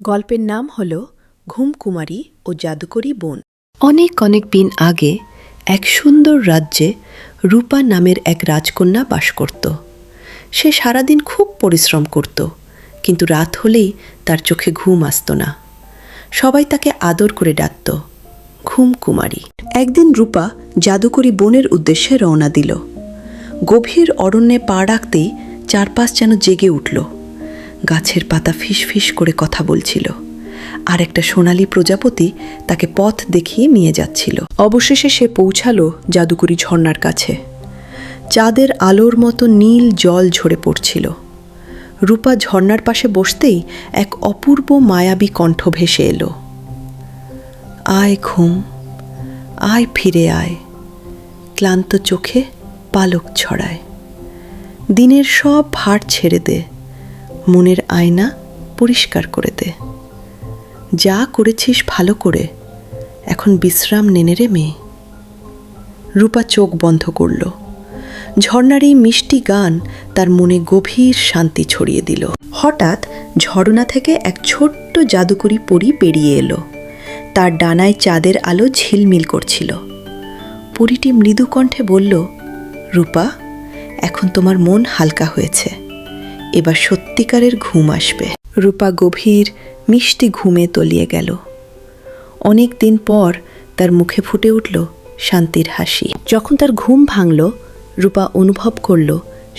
গল্পের নাম হল ঘুমকুমারী ও জাদুকরি বোন। অনেক অনেক দিন আগে এক সুন্দর রাজ্যে রূপা নামের এক রাজকন্যা বাস করত। সে সারাদিন খুব পরিশ্রম করত, কিন্তু রাত হলেই তার চোখে ঘুম আসত না। সবাই তাকে আদর করে ডাকত ঘুমকুমারী। একদিন রূপা জাদুকরি বোনের উদ্দেশ্যে রওনা দিল। গভীর অরণ্যে পা রাখতেই চারপাশ যেন জেগে উঠল। গাছের পাতা ফিসফিস করে কথা বলছিল, আর একটা সোনালী প্রজাপতি তাকে পথ দেখিয়ে নিয়ে যাচ্ছিল। অবশেষে সে পৌঁছালো জাদুকরি ঝর্ণার কাছে। চাঁদের আলোর মতো নীল জল ঝরে পড়ছিল। রূপা ঝর্ণার পাশে বসতেই এক অপূর্ব মায়াবী কণ্ঠ ভেসে এলো। আয় ঘুম, আয় ফিরে আয়, ক্লান্ত চোখে পালক ছড়ায়। দিনের সব ভার ছেড়ে দে, মনের আয়না পরিষ্কার করে দে। যা করেছিস ভালো করে, এখন বিশ্রাম নেনে রে মেয়ে। রূপা চোখ বন্ধ করল। ঝর্ণার এই মিষ্টি গান তার মনে গভীর শান্তি ছড়িয়ে দিল। হঠাৎ ঝর্ণা থেকে এক ছোট্ট জাদুকরি পরী বেরিয়ে এলো। তার ডানায় চাঁদের আলো ঝিলমিল করছিল। পরীটি মৃদু কণ্ঠে বলল, রূপা, এখন তোমার মন হালকা হয়েছে, এবার সত্যিকারের ঘুম আসবে। রূপা গভীর মিষ্টি ঘুমে তলিয়ে গেল। অনেক দিন পর তার মুখে ফুটে উঠল শান্তির হাসি। যখন তার ঘুম ভাঙল, রূপা অনুভব করল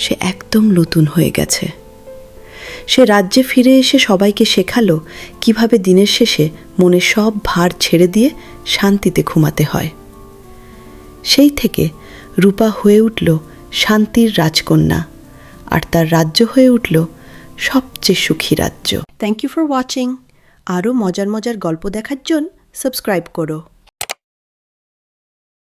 সে একদম নতুন হয়ে গেছে। সে রাজ্যে ফিরে এসে সবাইকে শেখালো কিভাবে দিনের শেষে মনের সব ভার ছেড়ে দিয়ে শান্তিতে ঘুমাতে হয়। সেই থেকে রূপা হয়ে উঠল শান্তির রাজকন্যা, আর তার রাজ্য হয়ে উঠল সবচেয়ে সুখী রাজ্য। Thank you for watching. আরও মজার মজার গল্প দেখার জন্য সাবস্ক্রাইব করো।